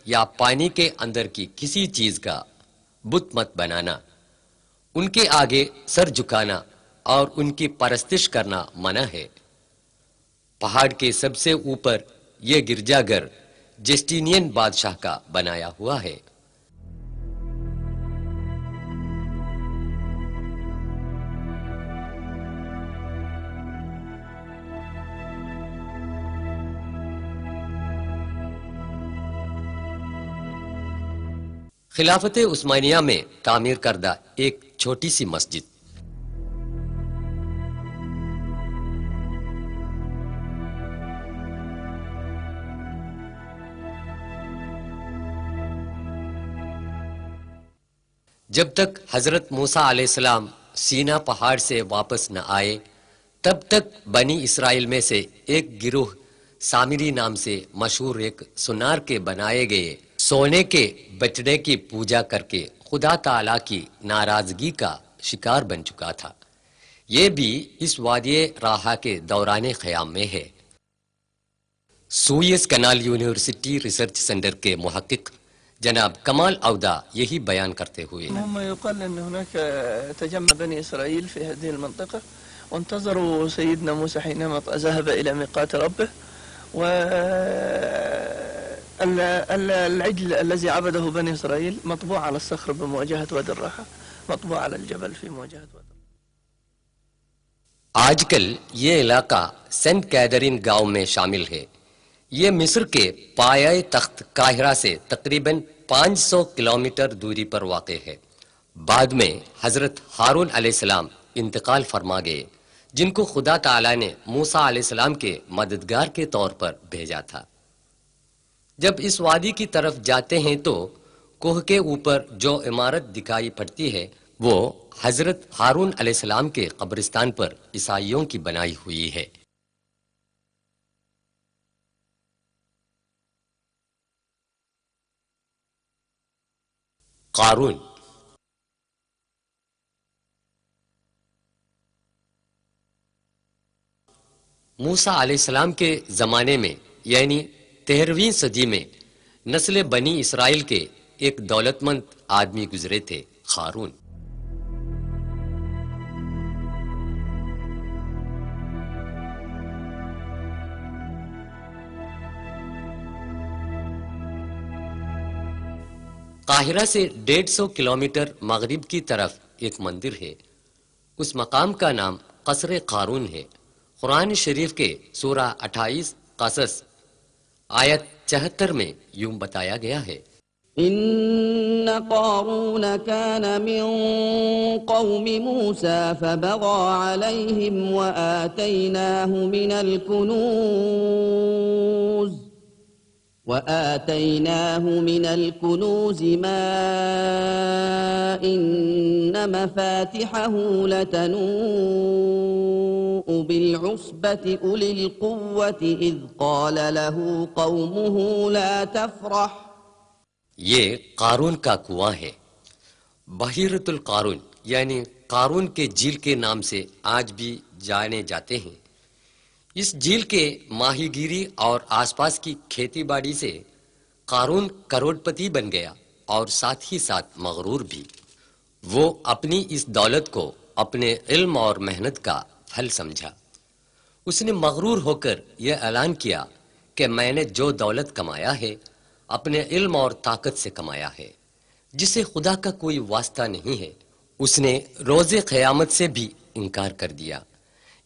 یا پانی کے اندر کی کسی چیز کا بت مت بنانا، ان کے آگے سر جھکانا اور ان کی پرستش کرنا منع ہے۔ پہاڑ کے سب سے اوپر یہ گرجا گھر جسٹینین بادشاہ کا بنایا ہوا ہے۔ خلافت عثمانیہ میں تعمیر کردہ ایک چھوٹی سی مسجد۔ جب تک حضرت موسیٰ علیہ السلام سینا پہاڑ سے واپس نہ آئے تب تک بنی اسرائیل میں سے ایک گروہ سامری نام سے مشہور ایک سونار کے بنائے گئے سونے کے بچڑے کی پوجا کر کے خدا تعالیٰ کی ناراضگی کا شکار بن چکا تھا۔ یہ بھی اس وادی راہا کے دوران قیام میں ہے۔ سوئس کنال یونیورسٹی ریسرچ سینٹر کے محقق جناب کمال عودہ یہی بیان کرتے ہوئے هم يقال أن هناك تجمع بني إسرائيل في هذه المنطقة وانتظروا سيدنا موسى حينما ذهب إلى ميقات ربه، والعجل الذي عبده بني إسرائيل مطبوع على الصخر بمواجهة وادي الراحة، مطبوع على الجبل في مواجهة وادي الراحة۔ آج کل یہ علاقہ سینٹ کیدرین گاؤں میں شامل ہے۔ یہ مصر کے پایہ تخت قاہرہ سے تقریباً 500 کلومیٹر دوری پر واقع ہے۔ بعد میں حضرت ہارون علیہ السلام انتقال فرما گئے، جن کو خدا تعالیٰ نے موسیٰ علیہ السلام کے مددگار کے طور پر بھیجا تھا۔ جب اس وادی کی طرف جاتے ہیں تو کوہ کے اوپر جو عمارت دکھائی پڑتی ہے وہ حضرت ہارون علیہ السلام کے قبرستان پر عیسائیوں کی بنائی ہوئی ہے۔ قارون موسیٰ علیہ السلام کے زمانے میں یعنی 13ویں صدی میں نسل بنی اسرائیل کے ایک دولت مند آدمی گزرے تھے، قارون۔ قاہرہ سے 150 کلومیٹر مغرب کی طرف ایک مندر ہے۔ اس مقام کا نام قصر قارون ہے۔ قرآن شریف کے سورہ 28 قصص آیت 74 میں یوں بتایا گیا ہے، إن قارون كان من قوم موسى فبغى عليهم وآتيناه من الكنوز ما إن مفاتحه لتنوء بالعصبة أولي القوة إذ قال له قومه لا تفرح۔ یہ قارون کا کنواں ہے۔ بحیرۃ القارون یعنی قارون کے جھیل کے نام سے آج بھی جانے جاتے ہیں۔ اس جھیل کے ماہی گیری اور آس پاس کی کھیتی باڑی سے قارون کروڑ پتی بن گیا اور ساتھ ہی ساتھ مغرور بھی۔ وہ اپنی اس دولت کو اپنے علم اور محنت کا پھل سمجھا۔ اس نے مغرور ہو کر یہ اعلان کیا کہ میں نے جو دولت کمایا ہے اپنے علم اور طاقت سے کمایا ہے، جسے خدا کا کوئی واسطہ نہیں ہے۔ اس نے روز قیامت سے بھی انکار کر دیا۔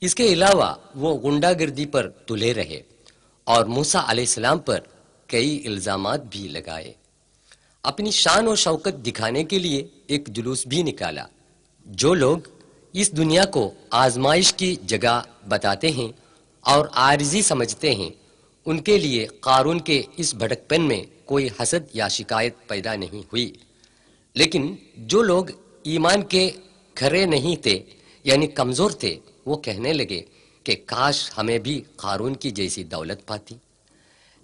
اس کے علاوہ وہ غنڈہ گردی پر تلے رہے اور موسیٰ علیہ السلام پر کئی الزامات بھی لگائے۔ اپنی شان و شوکت دکھانے کے لیے ایک جلوس بھی نکالا۔ جو لوگ اس دنیا کو آزمائش کی جگہ بتاتے ہیں اور عارضی سمجھتے ہیں، ان کے لیے قارون کے اس بھڑک پن میں کوئی حسد یا شکایت پیدا نہیں ہوئی۔ لیکن جو لوگ ایمان کے کھرے نہیں تھے یعنی کمزور تھے، وہ کہنے لگے کہ کاش ہمیں بھی قارون کی جیسی دولت پاتی۔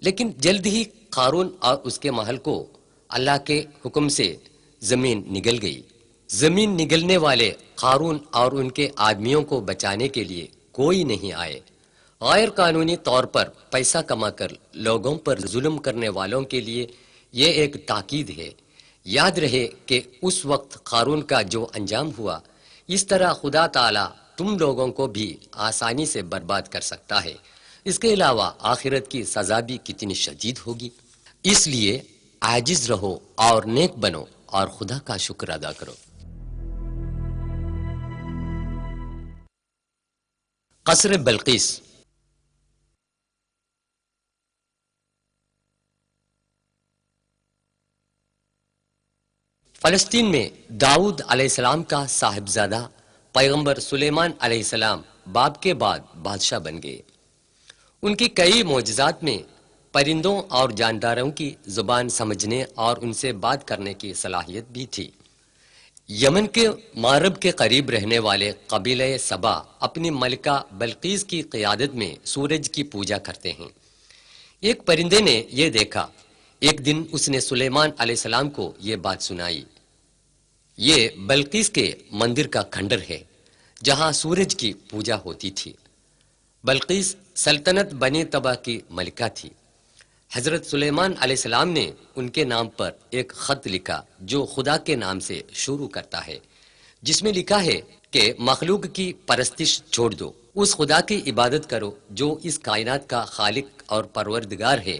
لیکن جلد ہی قارون اور اس کے محل کو اللہ کے حکم سے زمین نگل گئی۔ زمین نگلنے والے قارون اور ان کے آدمیوں کو بچانے کے لیے کوئی نہیں آئے۔ غیر قانونی طور پر پیسہ کما کر لوگوں پر ظلم کرنے والوں کے لیے یہ ایک تاکید ہے۔ یاد رہے کہ اس وقت قارون کا جو انجام ہوا، اس طرح خدا تعالی تم لوگوں کو بھی آسانی سے برباد کر سکتا ہے۔ اس کے علاوہ آخرت کی سزا بھی کتنی شدید ہوگی۔ اس لیے عاجز رہو اور نیک بنو اور خدا کا شکر ادا کرو۔ قصر بلقیس۔ فلسطین میں داؤد علیہ السلام کا صاحبزادہ پیغمبر سلیمان علیہ السلام باپ کے بعد بادشاہ بن گئے۔ ان کی کئی معجزات میں پرندوں اور جانداروں کی زبان سمجھنے اور ان سے بات کرنے کی صلاحیت بھی تھی۔ یمن کے مغرب کے قریب رہنے والے قبیلہ سبا اپنی ملکہ بلقیس کی قیادت میں سورج کی پوجا کرتے ہیں۔ ایک پرندے نے یہ دیکھا۔ ایک دن اس نے سلیمان علیہ السلام کو یہ بات سنائی۔ یہ بلقیس کے مندر کا کھنڈر ہے جہاں سورج کی پوجا ہوتی تھی۔ بلقیس سلطنت بنی طبع کی ملکہ تھی۔ حضرت سلیمان علیہ السلام نے ان کے نام پر ایک خط لکھا جو خدا کے نام سے شروع کرتا ہے، جس میں لکھا ہے کہ مخلوق کی پرستش چھوڑ دو، اس خدا کی عبادت کرو جو اس کائنات کا خالق اور پروردگار ہے۔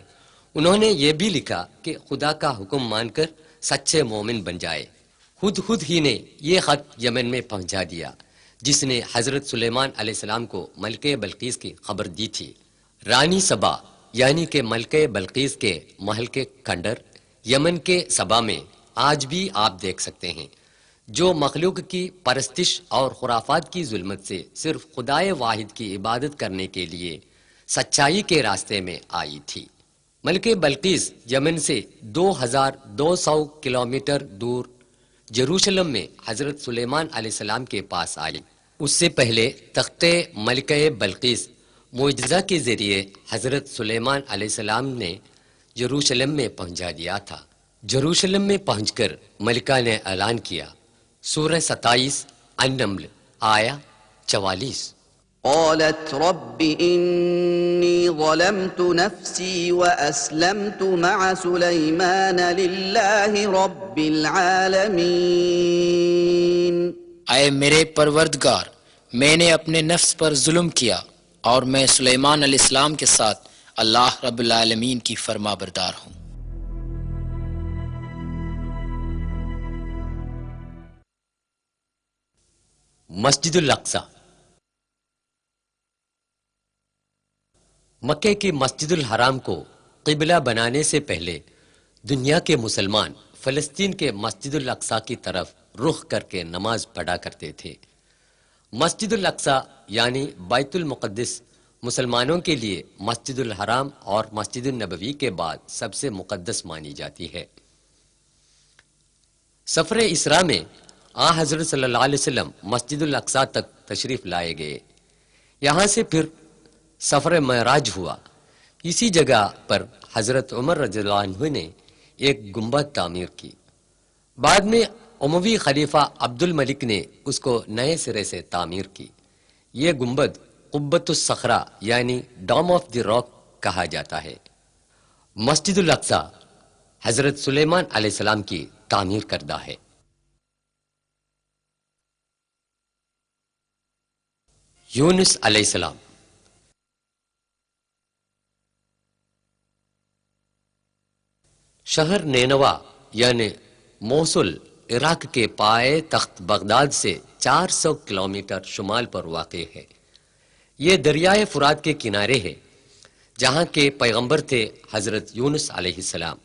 انہوں نے یہ بھی لکھا کہ خدا کا حکم مان کر سچے مومن بن جائے۔ خود ہی نے یہ خط یمن میں پہنچا دیا، جس نے حضرت سلیمان علیہ السلام کو ملکہ بلقیس کی خبر دی تھی۔ رانی سبا یعنی کہ ملکہ بلقیس کے محل کے کھنڈر یمن کے سبا میں آج بھی آپ دیکھ سکتے ہیں، جو مخلوق کی پرستش اور خرافات کی ظلمت سے صرف خدائے واحد کی عبادت کرنے کے لیے سچائی کے راستے میں آئی تھی۔ ملکہ بلقیس یمن سے 2200 کلومیٹر دور جیروشلم میں حضرت سلیمان علیہ السلام کے پاس آئی۔ اس سے پہلے تخت ملکہ بلقیس معجزہ کے ذریعے حضرت سلیمان علیہ السلام نے جیروشلم میں پہنچا دیا تھا۔ جیروشلم میں پہنچ کر ملکہ نے اعلان کیا۔ سورہ 27 النمل آیا 44۔ قالت رب إني ظلمت نفسي وأسلمت مع سليمان لله رب العالمين۔ اے میرے پروردگار، میں نے اپنے نفس پر ظلم کیا اور میں سلیمان علیہ السلام کے ساتھ اللہ رب العالمین کی فرما بردار ہوں۔ مسجد الاقصی۔ مکہ کی مسجد الحرام کو قبلہ بنانے سے پہلے دنیا کے مسلمان فلسطین کے مسجد الاقصی کی طرف رخ کر کے نماز پڑھا کرتے تھے۔ مسجد الاقصی یعنی بیت المقدس مسلمانوں کے لیے مسجد الحرام اور مسجد النبوی کے بعد سب سے مقدس مانی جاتی ہے۔ سفر اسراء میں حضرت صلی اللہ علیہ وسلم مسجد الاقصی تک تشریف لائے گئے۔ یہاں سے پھر سفر معراج ہوا۔ اسی جگہ پر حضرت عمر رضی اللہ عنہ نے ایک گنبد تعمیر کی۔ بعد میں اموی خلیفہ عبد الملک نے اس کو نئے سرے سے تعمیر کی۔ یہ گنبد قبۃ الصخرہ یعنی ڈوم آف دی راک کہا جاتا ہے۔ مسجد الاقصی حضرت سلیمان علیہ السلام کی تعمیر کردہ ہے۔ یونس علیہ السلام۔ شہر نینوا یعنی موصل عراق کے پائے تخت بغداد سے 400 کلومیٹر شمال پر واقع ہے۔ یہ دریائے فرات کے کنارے ہے، جہاں کے پیغمبر تھے حضرت یونس علیہ السلام۔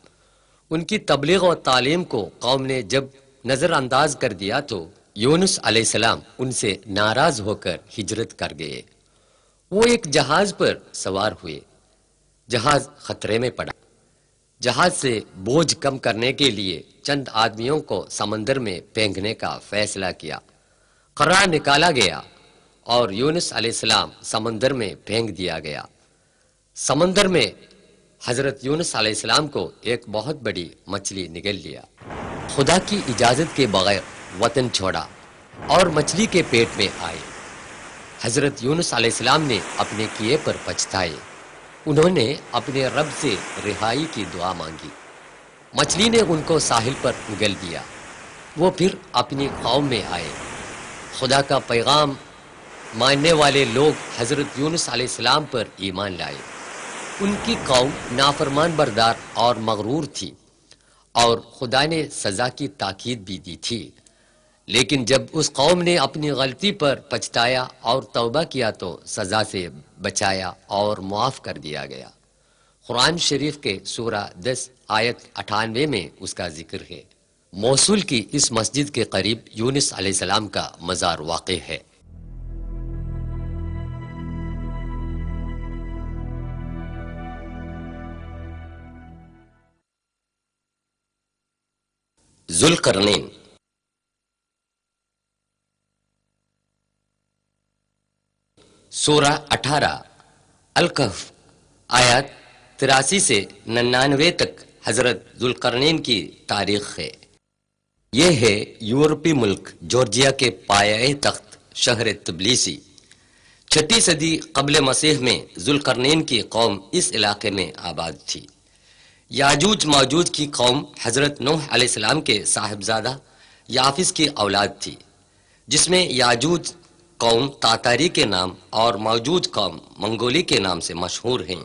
ان کی تبلیغ و تعلیم کو قوم نے جب نظر انداز کر دیا تو یونس علیہ السلام ان سے ناراض ہو کر ہجرت کر گئے۔ وہ ایک جہاز پر سوار ہوئے۔ جہاز خطرے میں پڑا۔ جہاز سے بوجھ کم کرنے کے لیے چند آدمیوں کو سمندر میں پھینکنے کا فیصلہ کیا۔ قرار نکالا گیا اور یونس علیہ السلام سمندر میں پھینک دیا گیا۔ سمندر میں حضرت یونس علیہ السلام کو ایک بہت بڑی مچھلی نگل لیا۔ خدا کی اجازت کے بغیر وطن چھوڑا اور مچھلی کے پیٹ میں آئے۔ حضرت یونس علیہ السلام نے اپنے کیے پر پچھتائے۔ انہوں نے اپنے رب سے رہائی کی دعا مانگی۔ مچھلی نے ان کو ساحل پر اگل دیا۔ وہ پھر اپنی قوم میں آئے۔ خدا کا پیغام ماننے والے لوگ حضرت یونس علیہ السلام پر ایمان لائے۔ ان کی قوم نافرمان بردار اور مغرور تھی اور خدا نے سزا کی تاکید بھی دی تھی، لیکن جب اس قوم نے اپنی غلطی پر پچھتایا اور توبہ کیا تو سزا سے بچایا اور معاف کر دیا گیا۔ قرآن شریف کے سورہ 10 آیت 98 میں اس کا ذکر ہے۔ موصول کی اس مسجد کے قریب یونس علیہ السلام کا مزار واقع ہے۔ ذوالقرنین۔ سورہ 18 الکہف آیات 83 سے 99 تک حضرت ذوالقرنین کی تاریخ ہے۔ یہ ہے یورپی ملک جورجیا کے پایہ تخت شہر تبلیسی۔ 6 صدی قبل مسیح میں ذوالقرنین کی قوم اس علاقے میں آباد تھی۔ یاجوج ماجوج کی قوم حضرت نوح علیہ السلام کے صاحبزادہ یافس کی اولاد تھی، جس میں یاجوج قوم تاتاری کے نام اور ماجوج قوم منگولی کے نام سے مشہور ہیں۔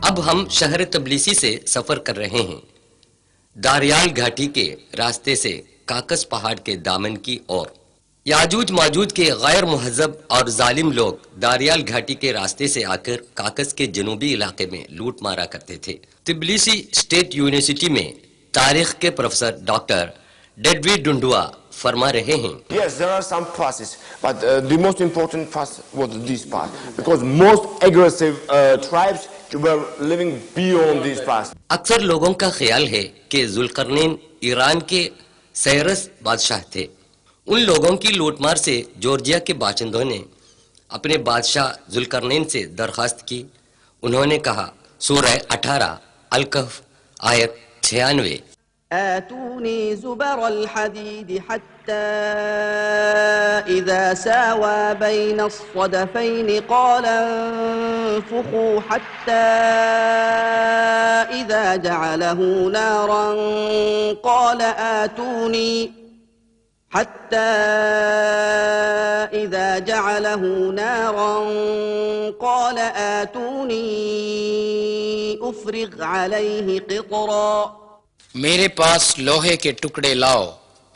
اب ہم شہر تبلیسی سے سفر کر رہے ہیں، داریال گھاٹی کے راستے سے کاکس پہاڑ کے دامن کی اور۔ یاجوج ماجوج کے غیر مہذب اور ظالم لوگ داریال گھاٹی کے راستے سے آ کر کاکس کے جنوبی علاقے میں لوٹ مارا کرتے تھے۔ تبلیسی اسٹیٹ یونیورسٹی میں تاریخ کے پروفیسر ڈاکٹر ڈیڈوی ڈنڈوا فرما رہے ہیں۔ Yes, there are some passes, but the most important pass was this pass, because most aggressive tribes were living beyond this pass. اکثر لوگوں کا خیال ہے کہ ذوالقرنین ایران کے سائرس بادشاہ تھے۔ ان لوگوں کی لوٹ مار سے جورجیا کے باشندوں نے اپنے بادشاہ ذوالقرنین سے درخواست کی۔ انہوں نے کہا، سورہ 18 الکہف آیت 96، آتوني زبر الحديد حتى إذا ساوى بين الصدفين قال انفخوا حتى إذا جعله نارا قال آتوني أفرغ عليه قطرا۔ میرے پاس لوہے کے ٹکڑے لاؤ،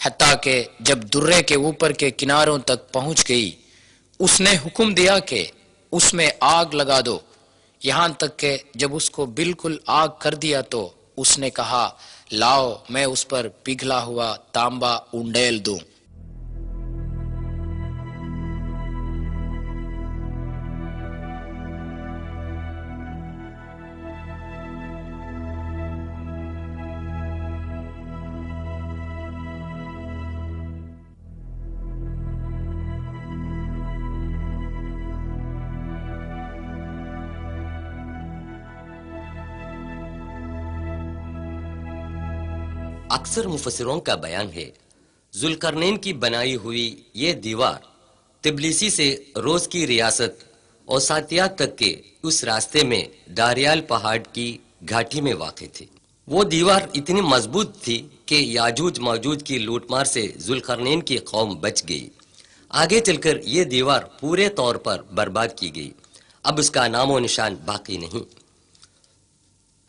حتیٰ کہ جب درے کے اوپر کے کناروں تک پہنچ گئی اس نے حکم دیا کہ اس میں آگ لگا دو، یہاں تک کہ جب اس کو بالکل آگ کر دیا تو اس نے کہا، لاؤ میں اس پر پگھلا ہوا تانبا انڈیل دوں۔ اکثر مفسروں کا بیان ہے ذوالقرنین کی بنائی ہوئی یہ دیوار تبلیسی سے روس کی ریاست اوساتیا تک کے اس راستے میں داریال پہاڑ کی گھاٹی میں واقع تھی۔ وہ دیوار اتنی مضبوط تھی کہ یاجوج ماجوج کی لوٹ مار سے ذوالقرنین کی قوم بچ گئی۔ آگے چل کر یہ دیوار پورے طور پر برباد کی گئی، اب اس کا نام و نشان باقی نہیں۔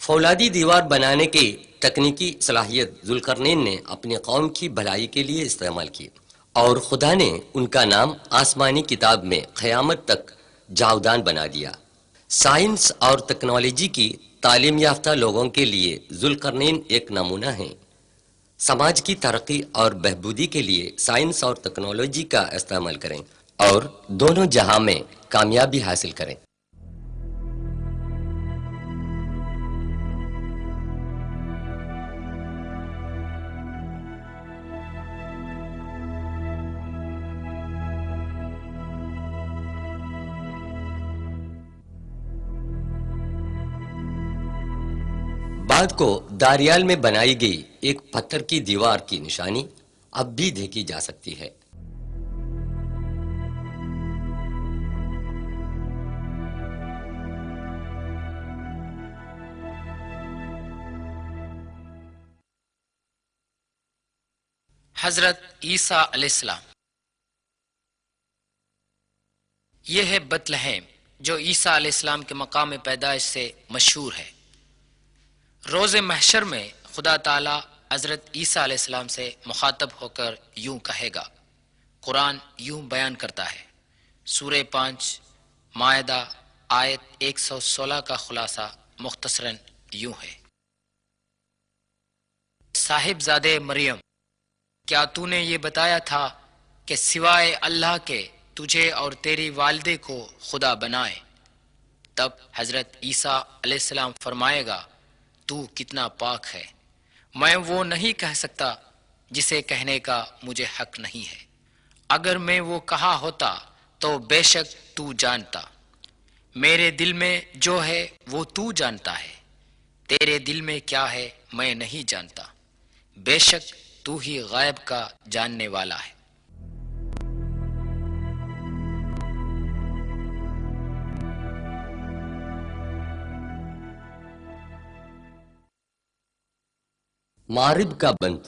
فولادی دیوار بنانے کی تکنیکی صلاحیت ذوالقرنین نے اپنی قوم کی بھلائی کے لیے استعمال کی، اور خدا نے ان کا نام آسمانی کتاب میں قیامت تک جاودان بنا دیا۔ سائنس اور ٹیکنالوجی کی تعلیم یافتہ لوگوں کے لیے ذوالقرنین ایک نمونہ ہیں۔ سماج کی ترقی اور بہبودی کے لیے سائنس اور ٹیکنالوجی کا استعمال کریں اور دونوں جہاں میں کامیابی حاصل کریں۔ بعد کو داریال میں بنائی گئی ایک پتھر کی دیوار کی نشانی اب بھی دیکھی جا سکتی ہے۔ حضرت عیسیٰ علیہ السلام، یہ ہے بیت لحم جو عیسیٰ علیہ السلام کے مقام پیدائش سے مشہور ہے۔ روز محشر میں خدا تعالی حضرت عیسیٰ علیہ السلام سے مخاطب ہو کر یوں کہے گا۔ قرآن یوں بیان کرتا ہے، سورہ 5 مائدہ آیت 116 کا خلاصہ مختصراً یوں ہے: صاحبزادے مریم، کیا تو نے یہ بتایا تھا کہ سوائے اللہ کے تجھے اور تیری والدے کو خدا بنائے؟ تب حضرت عیسیٰ علیہ السلام فرمائے گا، تو کتنا پاک ہے، میں وہ نہیں کہہ سکتا جسے کہنے کا مجھے حق نہیں ہے۔ اگر میں وہ کہا ہوتا تو بے شک تو جانتا، میرے دل میں جو ہے وہ تو جانتا ہے، تیرے دل میں کیا ہے میں نہیں جانتا، بے شک تو ہی غیب کا جاننے والا ہے۔ مارب کا بند۔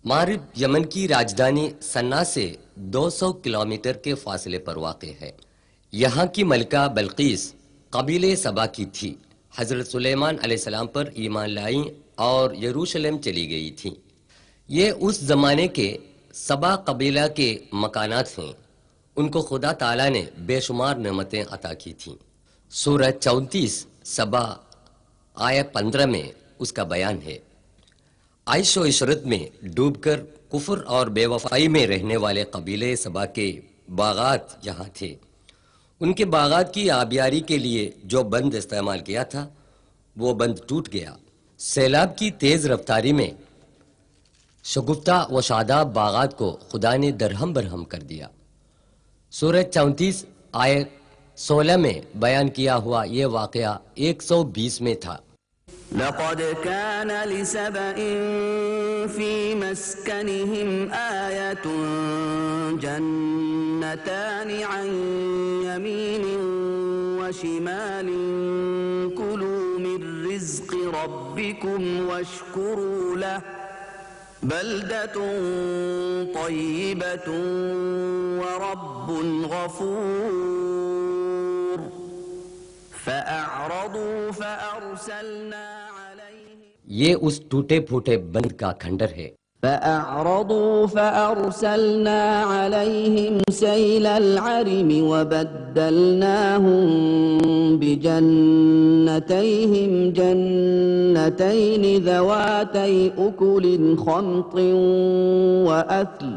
مارب یمن کی راجدھانی سنا سے 200 کلومیٹر کے فاصلے پر واقع ہے۔ یہاں کی ملکہ بلقیس قبیلے سبا کی تھی۔ حضرت سلیمان علیہ السلام پر ایمان لائیں اور یروشلم چلی گئی تھیں۔ یہ اس زمانے کے سبا قبیلہ کے مکانات ہیں۔ ان کو خدا تعالیٰ نے بے شمار نعمتیں عطا کی تھیں۔ سورہ 34 سبا آیت 15 میں اس کا بیان ہے۔ عیش و عشرت میں ڈوب کر کفر اور بے وفائی میں رہنے والے قبیلے سبا کے باغات یہاں تھے۔ ان کے باغات کی آبیاری کے لیے جو بند استعمال کیا تھا وہ بند ٹوٹ گیا۔ سیلاب کی تیز رفتاری میں شگفتہ و شاداب باغات کو خدا نے درہم برہم کر دیا۔ سورہ 34 آیت 16 میں بیان کیا ہوا یہ واقعہ 120 میں تھا۔ لقد كان لسبإ في مسكنهم آية جنتان عن يمين وشمال كلوا من رزق ربكم واشكروا له بلدة طيبة ورب غفور فأعرضوا فأرسلنا عليهم یہ اس ٹوٹے پھوٹے بند کا کھنڈر ہے۔ فأعرضوا فأرسلنا عليهم سيل العرم وبدلناهم بجنتيهم جنتين ذواتي أكل خمط وأثل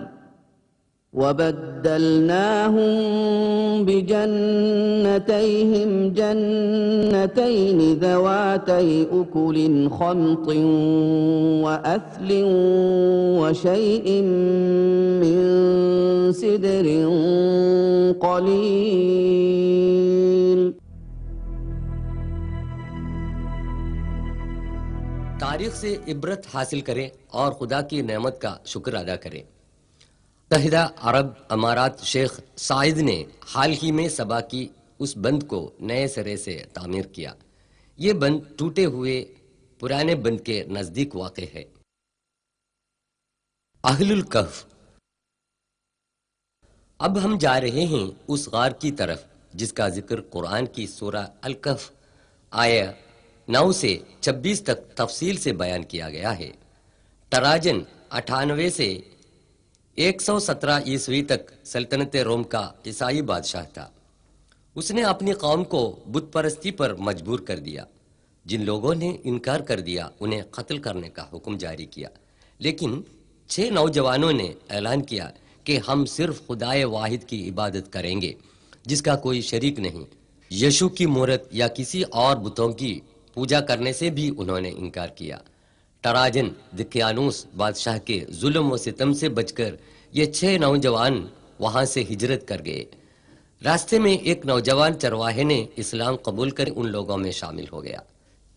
وبدلناهم بجنتيهم جنتين ذواتي أكل خمط وأثل وشيء من سدر قليل۔ تاریخ سے عبرت حاصل کریں اور خدا کی نعمت کا شکر ادا کریں۔ متحدہ عرب امارات شیخ سعید نے حال ہی میں سبا کی اس بند کو نئے سرے سے تعمیر کیا۔ یہ بند ٹوٹے ہوئے پرانے بند کے نزدیک واقع ہے۔ اہل الکہف۔ اب ہم جا رہے ہیں اس غار کی طرف جس کا ذکر قرآن کی سورہ الکہف آیت 9 سے 26 تک تفصیل سے بیان کیا گیا ہے۔ ٹراجن 98 سے 117 عیسوی تک سلطنت روم کا عیسائی بادشاہ تھا۔ اس نے اپنی قوم کو بت پرستی پر مجبور کر دیا۔ جن لوگوں نے انکار کر دیا انہیں قتل کرنے کا حکم جاری کیا، لیکن 6 نوجوانوں نے اعلان کیا کہ ہم صرف خدائے واحد کی عبادت کریں گے جس کا کوئی شریک نہیں۔ یشو کی مورت یا کسی اور بتوں کی پوجا کرنے سے بھی انہوں نے انکار کیا۔ ٹراجن دقیانوس بادشاہ کے ظلم و ستم سے بچ کر یہ 6 نوجوان وہاں سے ہجرت کر گئے۔ راستے میں ایک نوجوان چرواہے نے اسلام قبول کر ان لوگوں میں شامل ہو گیا۔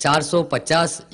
450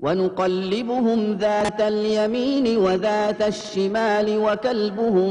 وَنُقَلِّبُهُمْ ذَاتَ الْيَمِينِ وَذَاتَ الشِّمَالِ وَكَلْبُهُمْ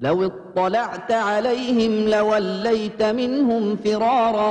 لو اطلعت عليهم لوليت منهم فرارا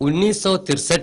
1963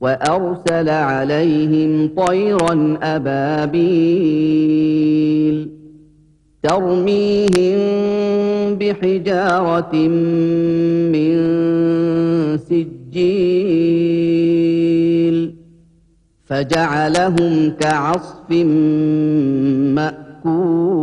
وأرسل عليهم طيرا أبابيل ترميهم بحجارة من سجيل فجعلهم كعصف مأكول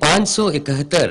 571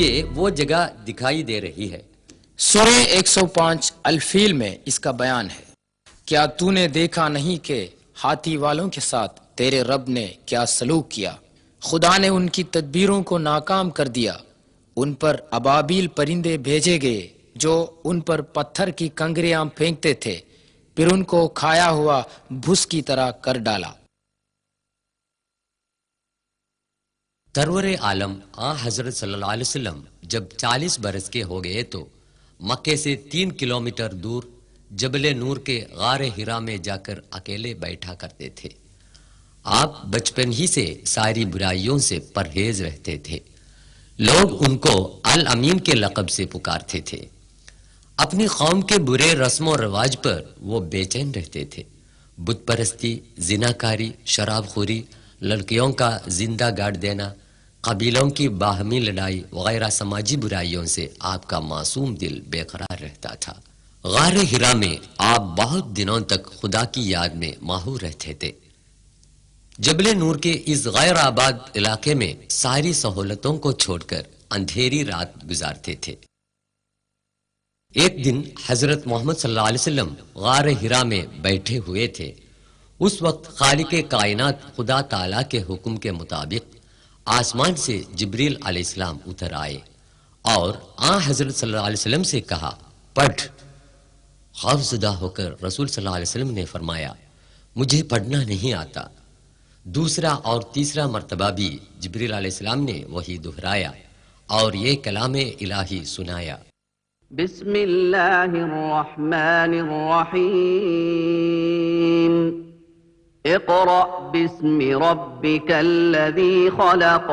یہ وہ جگہ دکھائی دے رہی ہے۔ سورہ 105 الفیل میں اس کا بیان ہے، کیا تو نے دیکھا نہیں کہ ہاتھی والوں کے ساتھ تیرے رب نے کیا سلوک کیا؟ خدا نے ان کی تدبیروں کو ناکام کر دیا، ان پر ابابیل پرندے بھیجے گئے جو ان پر پتھر کی کنکریاں پھینکتے تھے، پھر ان کو کھایا ہوا بھس کی طرح کر ڈالا۔ سرور عالم حضرت صلی اللہ علیہ وسلم جب 40 برس کے ہو گئے تو مکے سے 3 کلومیٹر دور جبل نور کے غار ہرا میں جا کر اکیلے بیٹھا کرتے تھے۔ آپ بچپن ہی سے ساری برائیوں سے پرہیز رہتے تھے۔ لوگ ان کو الامین کے لقب سے پکارتے تھے۔ اپنی قوم کے برے رسم و رواج پر وہ بے چین رہتے تھے۔ بت پرستی، زناکاری، شراب خوری، لڑکیوں کا زندہ گاڑ دینا، قبیلوں کی باہمی لڑائی وغیرہ سماجی برائیوں سے آپ کا معصوم دل بے قرار رہتا تھا۔ غار ہرا میں آپ بہت دنوں تک خدا کی یاد میں ماہور رہتے تھے۔ جبل نور کے اس غیر آباد علاقے میں ساری سہولتوں کو چھوڑ کر اندھیری رات گزارتے تھے۔ ایک دن حضرت محمد صلی اللہ علیہ وسلم غار ہرا میں بیٹھے ہوئے تھے۔ اس وقت خالق کائنات خدا تعالیٰ کے حکم کے مطابق آسمان سے جبریل علیہ السلام اتر آئے اور حضرت صلی اللہ علیہ وسلم سے کہا، پڑھ۔ خوف زدہ ہو کر رسول صلی اللہ علیہ وسلم نے فرمایا، مجھے پڑھنا نہیں آتا۔ دوسرا اور تیسرا مرتبہ بھی جبریل علیہ السلام نے وہی دہرایا اور یہ کلام الہی سنایا۔ بسم اللہ الرحمن الرحیم اقرأ باسم ربک الذی خلق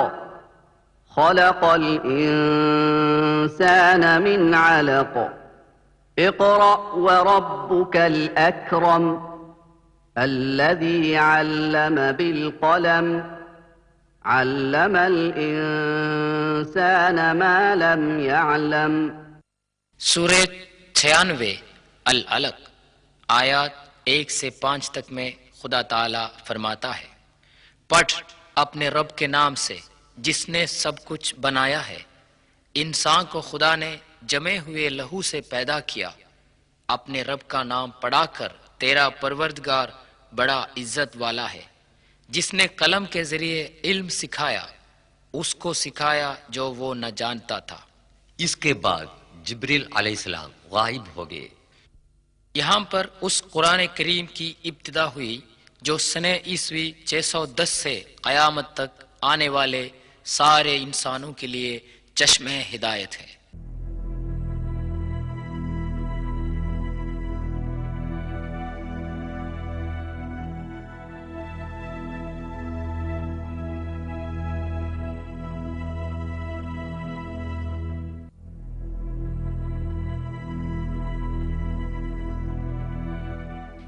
خلق الانسان من علق اقرأ وربک الاکرم الذي علم بالقلم علم الانسان ما لم يعلم۔ سورہ 96 العلق آیات 1 سے 5 تک میں خدا تعالی فرماتا ہے، پڑھ اپنے رب کے نام سے جس نے سب کچھ بنایا ہے۔ انسان کو خدا نے جمے ہوئے لہو سے پیدا کیا۔ اپنے رب کا نام پڑھا کر تیرا پروردگار بڑا عزت والا ہے، جس نے قلم کے ذریعے علم سکھایا، اس کو سکھایا جو وہ نہ جانتا تھا۔ اس کے بعد جبریل علیہ السلام غائب ہو گئے۔ یہاں پر اس قرآن کریم کی ابتدا ہوئی جو سنہ عیسوی 610 سے قیامت تک آنے والے سارے انسانوں کے لیے چشمہ ہدایت ہے۔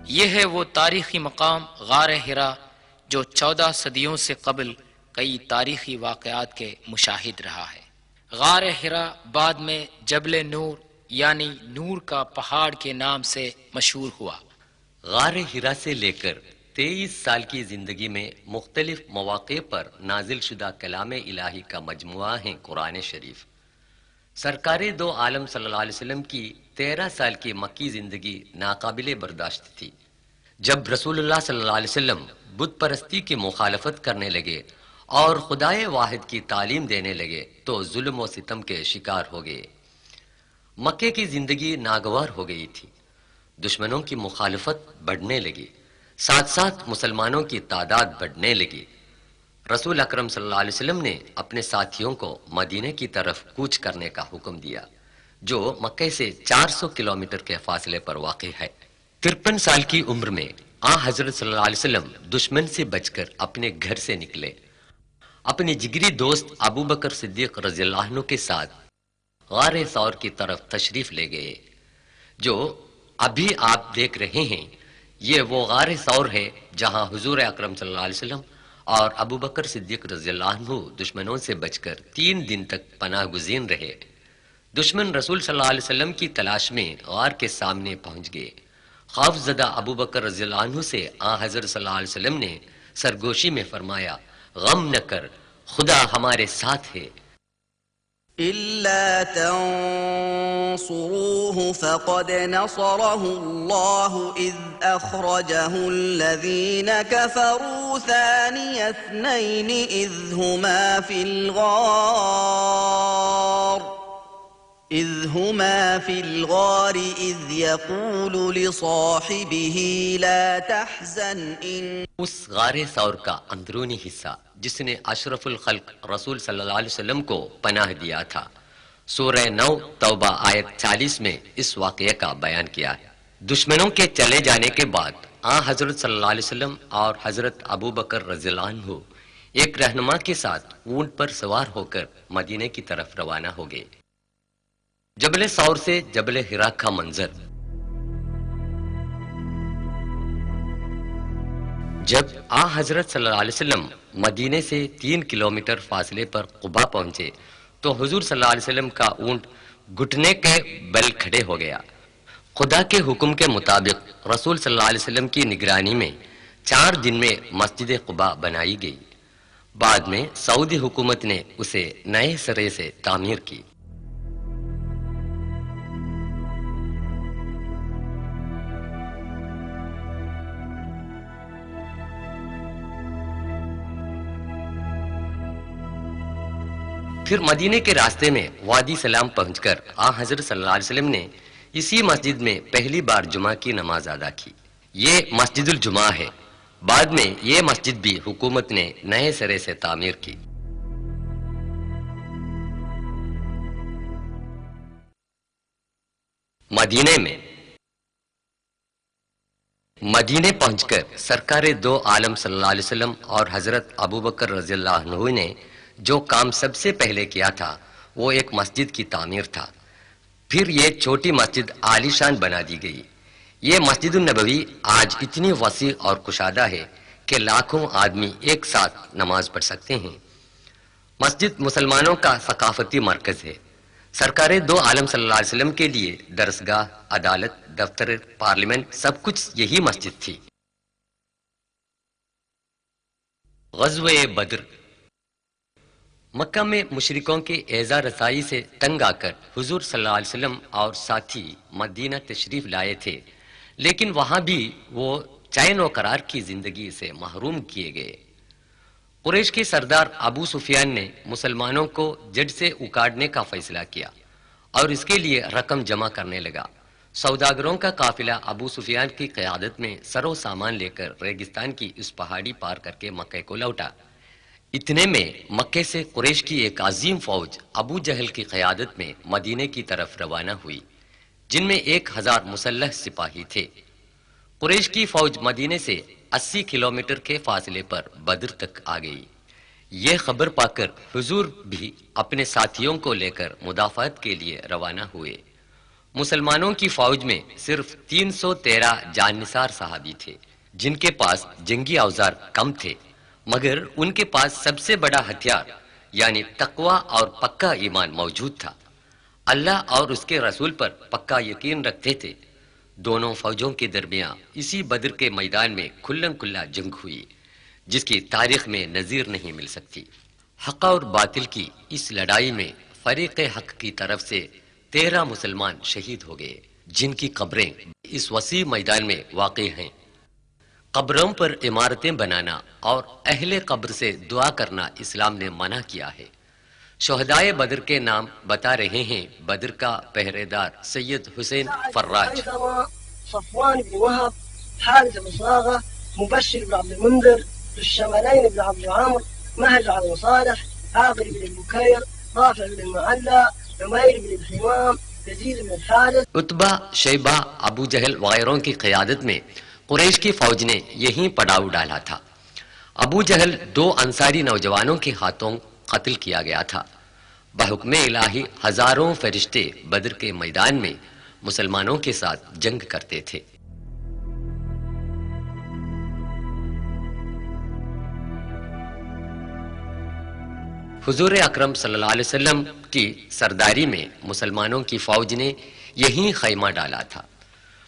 یہ ہے وہ تاریخی مقام غار ہرا جو 14 صدیوں سے قبل کئی تاریخی واقعات کے مشاہد رہا ہے۔ غار ہرا بعد میں جبل نور یعنی نور کا پہاڑ کے نام سے مشہور ہوا۔ غار ہرا سے لے کر 23 سال کی زندگی میں مختلف مواقع پر نازل شدہ کلام الہی کا مجموعہ ہے قرآن شریف۔ سرکار دو عالم صلی اللہ علیہ وسلم کی 13 سال کی مکی زندگی ناقابل برداشت تھی۔ جب رسول اللہ صلی اللہ علیہ وسلم بت پرستی کی مخالفت کرنے لگے اور خدائے واحد کی تعلیم دینے لگے تو ظلم و ستم کے شکار ہو گئے۔ مکے کی زندگی ناگوار ہو گئی تھی۔ دشمنوں کی مخالفت بڑھنے لگی، ساتھ ساتھ مسلمانوں کی تعداد بڑھنے لگی۔ رسول اکرم صلی اللہ علیہ وسلم نے اپنے ساتھیوں کو مدینے کی طرف کوچ کرنے کا حکم دیا، جو مکے سے 400 کلومیٹر کے فاصلے پر واقع ہے۔ 53 سال کی عمر میں حضرت صلی اللہ علیہ وسلم دشمن سے بچ کر اپنے گھر سے نکلے، اپنے جگری دوست ابو بکر صدیق رضی اللہ عنہ کے ساتھ غار ثور کی طرف تشریف لے گئے۔ جو ابھی آپ دیکھ رہے ہیں یہ وہ غار ثور ہے جہاں حضور اکرم صلی اللہ علیہ وسلم اور ابو بکر صدیق رضی اللہ عنہ دشمنوں سے بچ کر 3 دن تک پناہ گزین رہے۔ دشمن رسول صلی اللہ علیہ وسلم کی تلاش میں غار کے سامنے پہنچ گئے۔ خوف زدہ ابو بکر رضی اللہ عنہ سے حضرت صلی اللہ علیہ وسلم نے سرگوشی میں فرمایا، غم نہ کر، خدا ہمارے ساتھ ہے۔ إلا تنصروه فقد نصره الله إذ أخرجه الذين كفروا ثاني اثنين إذ هما في الغار إذ يقول لصاحبه لا تحزن إن اس غار ثور کا اندرونی حصہ جس نے اشرف الخلق رسول صلی اللہ علیہ وسلم کو پناہ دیا تھا، سورہ 9 توبہ آیت 40 میں اس واقعے کا بیان کیا ہے۔ دشمنوں کے چلے جانے کے بعد حضرت صلی اللہ علیہ وسلم اور حضرت ابو بکر رضی اللہ عنہ ایک رہنما کے ساتھ اونٹ پر سوار ہو کر مدینے کی طرف روانہ ہو گئے۔ جبل ثور سے جبل حرا کا منظر۔ جب حضرت صلی اللہ علیہ وسلم مدینے سے 3 کلومیٹر فاصلے پر قباء پہنچے تو حضور صلی اللہ علیہ وسلم کا اونٹ گھٹنے کے بل کھڑے ہو گیا۔ خدا کے حکم کے مطابق رسول صلی اللہ علیہ وسلم کی نگرانی میں 4 دن میں مسجد قباء بنائی گئی۔ بعد میں سعودی حکومت نے اسے نئے سرے سے تعمیر کی۔ پھر مدینے کے راستے میں وادی سلام پہنچ کر حضرت صلی اللہ علیہ وسلم نے اسی مسجد میں پہلی بار جمعہ کی نماز ادا کی۔ یہ مسجد الجمعہ ہے۔ بعد میں یہ مسجد بھی حکومت نے نئے سرے سے تعمیر کی۔ مدینے پہنچ کر سرکار دو عالم صلی اللہ علیہ وسلم اور حضرت ابو بکر رضی اللہ عنہ نے جو کام سب سے پہلے کیا تھا وہ ایک مسجد کی تعمیر تھا۔ پھر یہ چھوٹی مسجد عالی شان بنا دی گئی۔ یہ مسجد النبوی آج اتنی وسیع اور کشادہ ہے کہ لاکھوں آدمی ایک ساتھ نماز پڑھ سکتے ہیں۔ مسجد مسلمانوں کا ثقافتی مرکز ہے۔ سرکار دو عالم صلی اللہ علیہ وسلم کے لیے درسگاہ، عدالت، دفتر پارلیمنٹ سب کچھ یہی مسجد تھی۔ غزوہ بدر۔ مکہ میں مشرکوں کے ایذا رسائی سے تنگ آ کر حضور صلی اللہ علیہ وسلم اور ساتھی مدینہ تشریف لائے تھے، لیکن وہاں بھی وہ چین و قرار کی زندگی سے محروم کیے گئے۔ قریش کے سردار ابو سفیان نے مسلمانوں کو جڑ سے اکاڑنے کا فیصلہ کیا اور اس کے لیے رقم جمع کرنے لگا۔ سوداگروں کا قافلہ ابو سفیان کی قیادت میں سر و سامان لے کر ریگستان کی اس پہاڑی پار کر کے مکہ کو لوٹا۔ اتنے میں مکے سے قریش کی ایک عظیم فوج ابو جہل کی قیادت میں مدینے کی طرف روانہ ہوئی، جن میں 1000 مسلح سپاہی تھے۔ قریش کی فوج مدینے سے 80 کلومیٹر کے فاصلے پر بدر تک آ گئی۔ یہ خبر پا کر حضور بھی اپنے ساتھیوں کو لے کر مدافعت کے لیے روانہ ہوئے۔ مسلمانوں کی فوج میں صرف 313 جان نثار صحابی تھے، جن کے پاس جنگی اوزار کم تھے، مگر ان کے پاس سب سے بڑا ہتھیار یعنی تقوی اور پکا ایمان موجود تھا۔ اللہ اور اس کے رسول پر پکا یقین رکھتے تھے۔ دونوں فوجوں کے درمیان اسی بدر کے میدان میں کھلم کھلا جنگ ہوئی، جس کی تاریخ میں نظیر نہیں مل سکتی۔ حق اور باطل کی اس لڑائی میں فریق حق کی طرف سے 13 مسلمان شہید ہو گئے، جن کی قبریں اس وسیع میدان میں واقع ہیں۔ قبروں پر عمارتیں بنانا اور اہل قبر سے دعا کرنا اسلام نے منع کیا ہے۔ شہدائے بدر کے نام بتا رہے ہیں بدر کا پہرے دار سید حسین فراج، صفوان بن وهب، حارث بن صاغة، مبشر بن عبد المنذر، الشمالين بن عبد عمرو، مهج بن صالح، عاقل بن بكير، رافع بن المعلى، عمير بن الحمام، يزيد بن الحارث، عتبہ، شیبہ، ابو جہل وغیروں کی قیادت میں قریش کی فوج نے یہیں پڑاؤ ڈالا تھا۔ ابو جہل 2 انصاری نوجوانوں کے ہاتھوں قتل کیا گیا تھا۔ بحکم الہی ہزاروں فرشتے بدر کے میدان میں مسلمانوں کے ساتھ جنگ کرتے تھے۔ حضور اکرم صلی اللہ علیہ وسلم کی سرداری میں مسلمانوں کی فوج نے یہیں خیمہ ڈالا تھا۔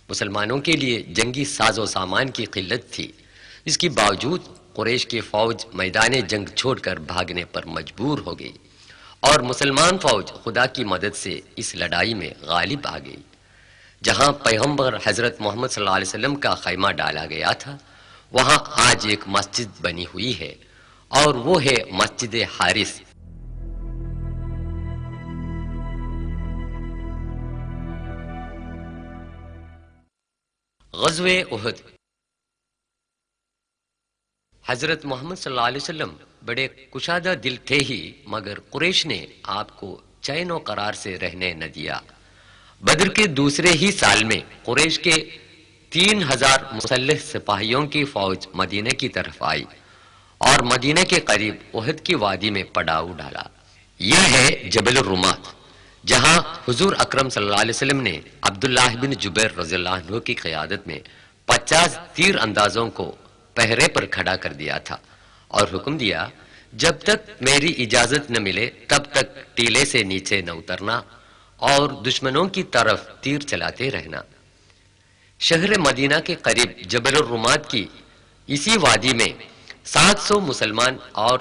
مسلمانوں کے لیے جنگی ساز و سامان کی قلت تھی، اس کے باوجود قریش کی فوج میدان جنگ چھوڑ کر بھاگنے پر مجبور ہو گئی اور مسلمان فوج خدا کی مدد سے اس لڑائی میں غالب آ گئی۔ جہاں پیغمبر حضرت محمد صلی اللہ علیہ وسلم کا خیمہ ڈالا گیا تھا وہاں آج ایک مسجد بنی ہوئی ہے اور وہ ہے مسجد حارث۔ غزوہ احد۔ حضرت محمد صلی اللہ علیہ وسلم بڑے کشادہ دل تھے ہی مگر قریش نے آپ کو چین و قرار سے رہنے نہ دیا۔ بدر کے دوسرے ہی سال میں قریش کے 3000 مسلح سپاہیوں کی فوج مدینہ کی طرف آئی اور مدینہ کے قریب احد کی وادی میں پڑاؤ ڈالا۔ یہ ہے جبل الرمات جہاں حضور اکرم صلی اللہ علیہ وسلم نے عبداللہ بن جبیر رضی اللہ عنہ کی قیادت میں 50 تیر اندازوں کو پہرے پر کھڑا کر دیا تھا اور حکم دیا جب تک میری اجازت نہ ملے تب تک ٹیلے سے نیچے نہ اترنا اور دشمنوں کی طرف تیر چلاتے رہنا۔ شہر مدینہ کے قریب جبل الرمات کی اسی وادی میں 700 مسلمان اور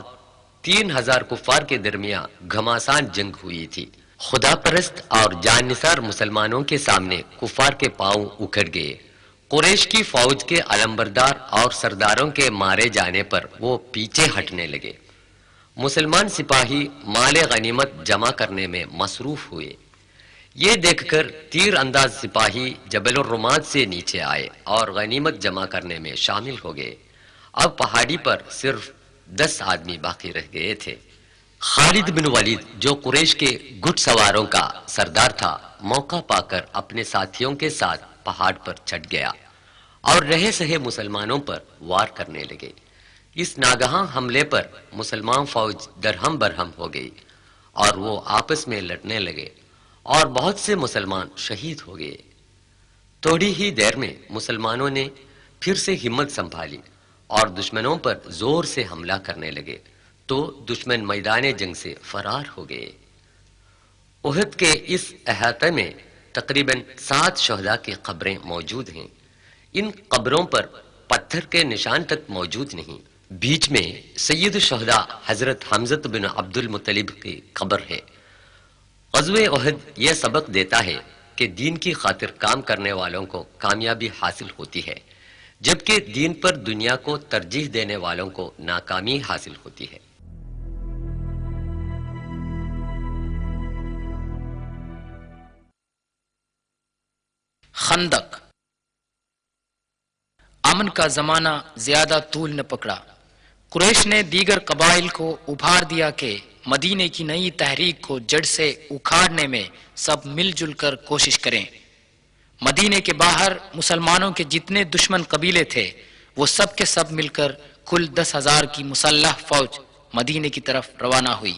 3000 کفار کے درمیان گھماسان جنگ ہوئی تھی۔ خدا پرست اور جان نثار مسلمانوں کے سامنے کفار کے پاؤں اکھڑ گئے۔ قریش کی فوج کے علمبردار اور سرداروں کے مارے جانے پر وہ پیچھے ہٹنے لگے۔ مسلمان سپاہی مال غنیمت جمع کرنے میں مصروف ہوئے۔ یہ دیکھ کر تیر انداز سپاہی جبل الرمات سے نیچے آئے اور غنیمت جمع کرنے میں شامل ہو گئے۔ اب پہاڑی پر صرف 10 آدمی باقی رہ گئے تھے۔ خالد بن ولید جو قریش کے گھڑ سواروں کا سردار تھا موقع پا کر اپنے ساتھیوں کے ساتھ پہاڑ پر چڑھ گیا اور رہے سہے مسلمانوں پر وار کرنے لگے۔ اس ناگہاں حملے پر مسلمان فوج درہم برہم ہو گئی اور وہ آپس میں لڑنے لگے اور بہت سے مسلمان شہید ہو گئے۔ تھوڑی ہی دیر میں مسلمانوں نے پھر سے ہمت سنبھالی اور دشمنوں پر زور سے حملہ کرنے لگے تو دشمن میدان جنگ سے فرار ہو گئے۔ احد کے اس احاطے میں تقریباً 7 شہداء کی قبریں موجود ہیں۔ ان قبروں پر پتھر کے نشان تک موجود نہیں۔ بیچ میں سید الشہداء حضرت حمزہ بن عبد المطلب کی قبر ہے۔ غزوہ احد یہ سبق دیتا ہے کہ دین کی خاطر کام کرنے والوں کو کامیابی حاصل ہوتی ہے جبکہ دین پر دنیا کو ترجیح دینے والوں کو ناکامی حاصل ہوتی ہے۔ خندق۔ امن کا زمانہ زیادہ طول نہ پکڑا۔ قریش نے دیگر قبائل کو ابھار دیا کہ مدینے کی نئی تحریک کو جڑ سے اکھاڑنے میں سب مل جل کر کوشش کریں۔ مدینے کے باہر مسلمانوں کے جتنے دشمن قبیلے تھے وہ سب کے سب مل کر کل 10,000 کی مسلح فوج مدینے کی طرف روانہ ہوئی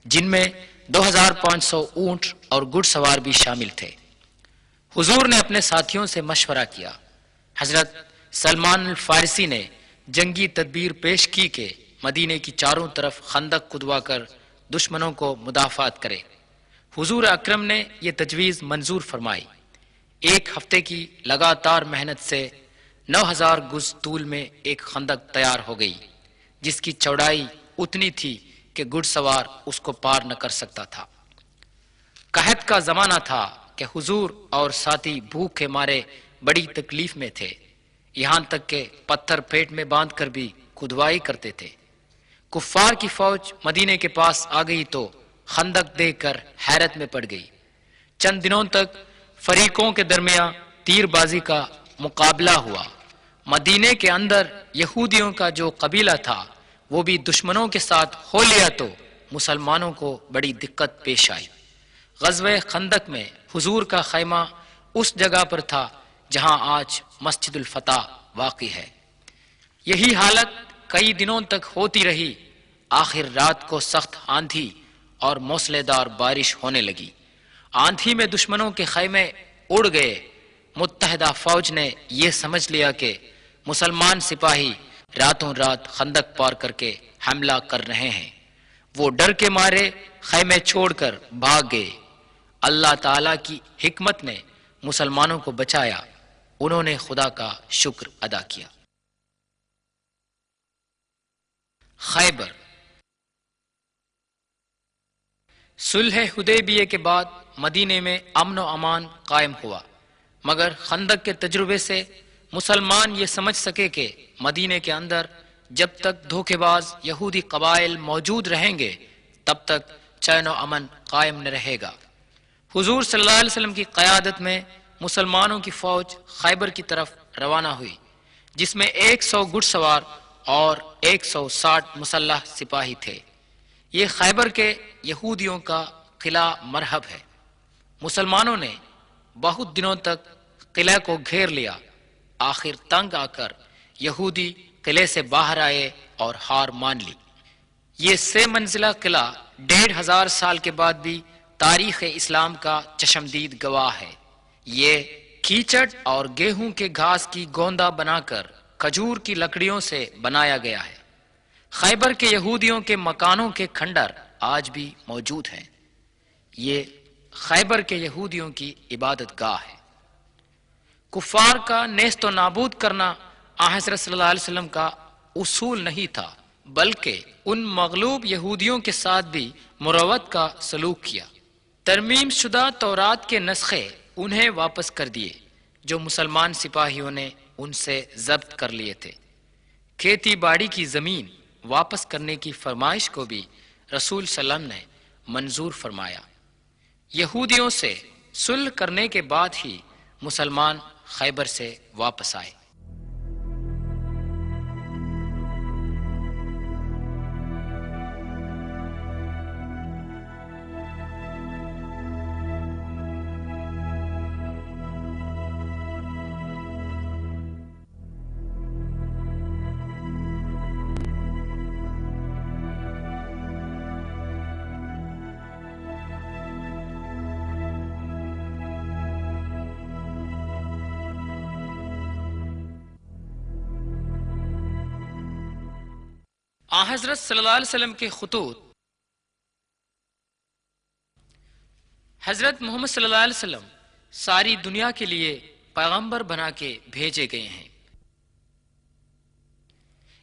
جن میں 2500 اونٹ اور گھڑ سوار بھی شامل تھے۔ حضور نے اپنے ساتھیوں سے مشورہ کیا۔ حضرت سلمان الفارسی نے جنگی تدبیر پیش کی کہ مدینے کی چاروں طرف خندق کھدوا کر دشمنوں کو مدافعت کرے۔ حضور اکرم نے یہ تجویز منظور فرمائی۔ 1 ہفتے کی لگاتار محنت سے 9000 گز طول میں ایک خندق تیار ہو گئی جس کی چوڑائی اتنی تھی کہ گھڑ سوار اس کو پار نہ کر سکتا تھا۔ قحط کا زمانہ تھا کہ حضور اور ساتھی بھوک کے مارے بڑی تکلیف میں تھے، یہاں تک کہ پتھر پیٹ میں باندھ کر بھی کھدوائی کرتے تھے۔ کفار کی فوج مدینے کے پاس آ گئی تو خندق دیکھ کر حیرت میں پڑ گئی۔ چند دنوں تک فریقوں کے درمیان تیر بازی کا مقابلہ ہوا۔ مدینے کے اندر یہودیوں کا جو قبیلہ تھا وہ بھی دشمنوں کے ساتھ ہو لیا تو مسلمانوں کو بڑی دقت پیش آئی۔ غزوہ خندق میں حضور کا خیمہ اس جگہ پر تھا جہاں آج مسجد الفتح واقع ہے۔ یہی حالت کئی دنوں تک ہوتی رہی۔ آخر رات کو سخت آندھی اور موسلے دار بارش ہونے لگی۔ آندھی میں دشمنوں کے خیمے اڑ گئے۔ متحدہ فوج نے یہ سمجھ لیا کہ مسلمان سپاہی راتوں رات خندق پار کر کے حملہ کر رہے ہیں۔ وہ ڈر کے مارے خیمے چھوڑ کر بھاگ گئے۔ اللہ تعالیٰ کی حکمت نے مسلمانوں کو بچایا۔ انہوں نے خدا کا شکر ادا کیا۔ خیبر۔ صلح حدیبیہ کے بعد مدینے میں امن و امان قائم ہوا، مگر خندق کے تجربے سے مسلمان یہ سمجھ سکے کہ مدینے کے اندر جب تک دھوکے باز یہودی قبائل موجود رہیں گے تب تک چین و امن قائم نہ رہے گا۔ حضور صلی اللہ علیہ وسلم کی قیادت میں مسلمانوں کی فوج خیبر کی طرف روانہ ہوئی، جس میں 100 گھڑ سوار اور 160 مسلح سپاہی تھے۔ یہ خیبر کے یہودیوں کا قلعہ مرحب ہے۔ مسلمانوں نے بہت دنوں تک قلعہ کو گھیر لیا، آخر تنگ آ کر یہودی قلعے سے باہر آئے اور ہار مان لی۔ یہ 6 منزلہ قلعہ 1500 سال کے بعد بھی تاریخ اسلام کا چشمدید گواہ ہے۔ یہ کیچڑ اور گیہوں کے گھاس کی گوندا بنا کر کھجور کی لکڑیوں سے بنایا گیا ہے۔ خیبر کے یہودیوں کے مکانوں کے کھنڈر آج بھی موجود ہیں۔ یہ خیبر کے یہودیوں کی عبادت گاہ ہے۔ کفار کا نیست و نابود کرنا حضرت صلی اللہ علیہ وسلم کا اصول نہیں تھا، بلکہ ان مغلوب یہودیوں کے ساتھ بھی مروت کا سلوک کیا۔ ترمیم شدہ تورات کے نسخے انہیں واپس کر دیے جو مسلمان سپاہیوں نے ان سے ضبط کر لیے تھے۔ کھیتی باڑی کی زمین واپس کرنے کی فرمائش کو بھی رسول صلی اللہ علیہ وسلم نے منظور فرمایا۔ یہودیوں سے صلح کرنے کے بعد ہی مسلمان خیبر سے واپس آئے۔ حضرت صلی اللہ علیہ وسلم کے خطوط حضرت محمد صلی اللہ علیہ وسلم ساری دنیا کے لیے پیغمبر بنا کے بھیجے گئے ہیں۔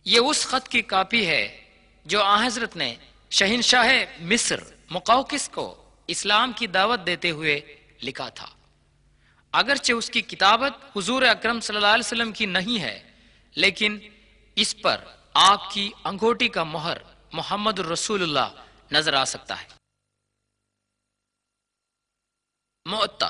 یہ اس خط کی کاپی ہے جو حضرت نے شہنشاہ مصر مقوقس کو اسلام کی دعوت دیتے ہوئے لکھا تھا۔ اگرچہ اس کی کتابت حضور اکرم صلی اللہ علیہ وسلم کی نہیں ہے، لیکن اس پر آپ کی انگوٹی کا مہر محمد الرسول اللہ نظر آ سکتا ہے۔ معطا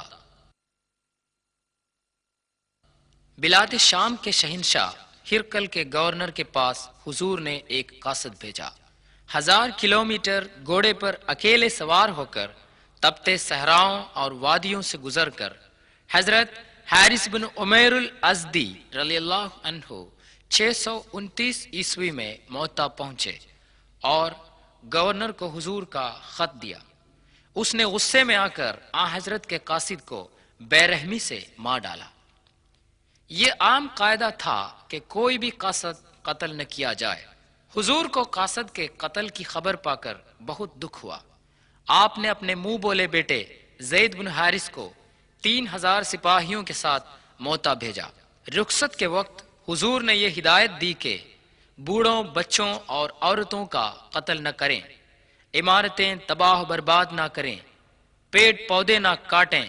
بلاد شام کے شہنشاہ ہرقل کے گورنر کے پاس حضور نے ایک قاصد بھیجا۔ 1000 کلومیٹر گھوڑے پر اکیلے سوار ہو کر تپتے صحراؤں اور وادیوں سے گزر کر حضرت حارث بن عمیر الازدی رضی اللہ عنہ 629 عیسوی میں معطا پہنچے اور گورنر کو حضور کا خط دیا۔ اس نے غصے میں آ کر حضرت کے قاصد کو بے رحمی سے مار ڈالا۔ یہ عام قاعدہ تھا کہ کوئی بھی قاصد قتل نہ کیا جائے۔ حضور کو قاصد کے قتل کی خبر پا کر بہت دکھ ہوا۔ آپ نے اپنے منہ بولے بیٹے زید بن حارث کو 3000 سپاہیوں کے ساتھ معطا بھیجا۔ رخصت کے وقت حضور نے یہ ہدایت دی کہ بوڑھوں، بچوں اور عورتوں کا قتل نہ کریں، عمارتیں تباہ و برباد نہ کریں، پیڑ پودے نہ کاٹیں۔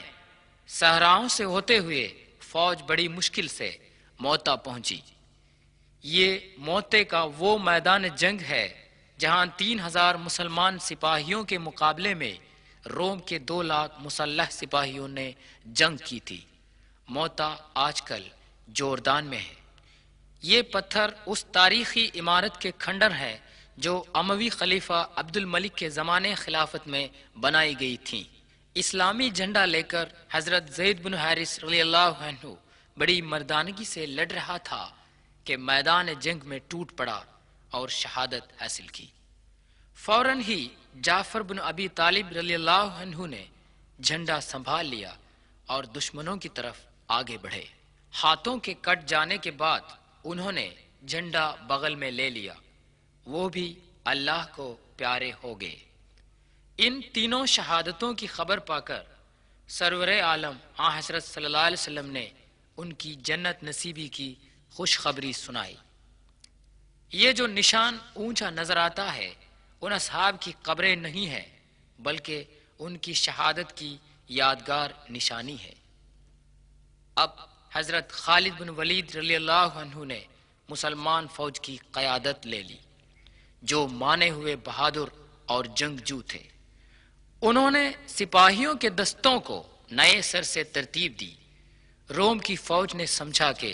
صحراؤں سے ہوتے ہوئے فوج بڑی مشکل سے معطا پہنچی۔ یہ معطے کا وہ میدان جنگ ہے جہاں 3000 مسلمان سپاہیوں کے مقابلے میں روم کے 2 لاکھ مسلح سپاہیوں نے جنگ کی تھی۔ معطا آج کل جوردان میں ہے۔ یہ پتھر اس تاریخی عمارت کے کھنڈر ہیں جو اموی خلیفہ عبد الملک کے زمانے خلافت میں بنائی گئی تھیں۔ اسلامی جھنڈا لے کر حضرت زید بن حارث رضی اللہ عنہ بڑی مردانگی سے لڑ رہا تھا کہ میدان جنگ میں ٹوٹ پڑا اور شہادت حاصل کی۔ فوراً ہی جعفر بن ابی طالب رضی اللہ عنہ نے جھنڈا سنبھال لیا اور دشمنوں کی طرف آگے بڑھے۔ ہاتھوں کے کٹ جانے کے بعد انہوں نے جھنڈا بغل میں لے لیا، وہ بھی اللہ کو پیارے ہو گئے۔ ان تینوں شہادتوں کی خبر پا کر سرور عالم حضرت صلی اللہ علیہ وسلم نے ان کی جنت نصیبی کی خوشخبری سنائی۔ یہ جو نشان اونچا نظر آتا ہے ان اصحاب کی قبریں نہیں ہیں، بلکہ ان کی شہادت کی یادگار نشانی ہے۔ اب حضرت خالد بن ولید رضی اللہ عنہ نے مسلمان فوج کی قیادت لے لی، جو مانے ہوئے بہادر اور جنگجو تھے۔ انہوں نے سپاہیوں کے دستوں کو نئے سر سے ترتیب دی۔ روم کی فوج نے سمجھا کہ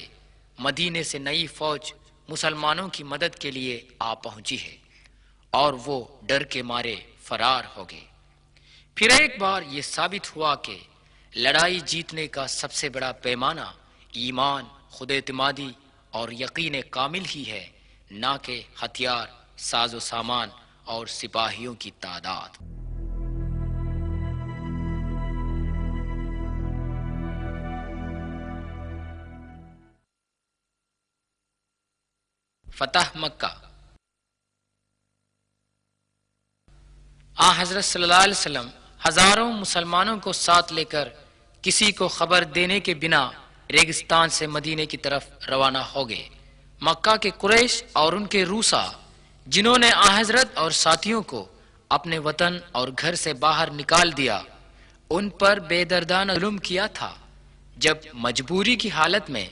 مدینے سے نئی فوج مسلمانوں کی مدد کے لیے آ پہنچی ہے، اور وہ ڈر کے مارے فرار ہو گئے۔ پھر ایک بار یہ ثابت ہوا کہ لڑائی جیتنے کا سب سے بڑا پیمانہ ایمان، خود اعتمادی اور یقین کامل ہی ہے، نہ کہ ہتھیار، ساز و سامان اور سپاہیوں کی تعداد۔ فتح مکہ۔ حضرت صلی اللہ علیہ وسلم ہزاروں مسلمانوں کو ساتھ لے کر کسی کو خبر دینے کے بنا ریگستان سے مدینے کی طرف روانہ ہو گئے۔ مکہ کے قریش اور ان کے روسا، جنہوں نے حضرت اور ساتھیوں کو اپنے وطن اور گھر سے باہر نکال دیا، ان پر بے دردانہ ظلم کیا تھا، جب مجبوری کی حالت میں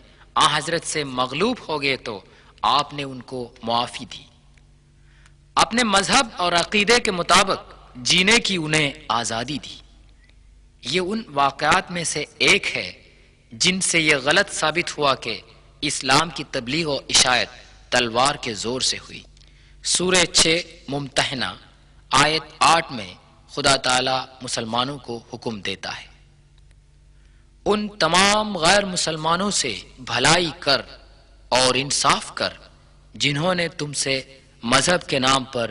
حضرت سے مغلوب ہو گئے تو آپ نے ان کو معافی دی، اپنے مذہب اور عقیدے کے مطابق جینے کی انہیں آزادی دی۔ یہ ان واقعات میں سے ایک ہے جن سے یہ غلط ثابت ہوا کہ اسلام کی تبلیغ و اشاعت تلوار کے زور سے ہوئی۔ سورہ 6 ممتحنہ آیت 8 میں خدا تعالی مسلمانوں کو حکم دیتا ہے، ان تمام غیر مسلمانوں سے بھلائی کر اور انصاف کر جنہوں نے تم سے مذہب کے نام پر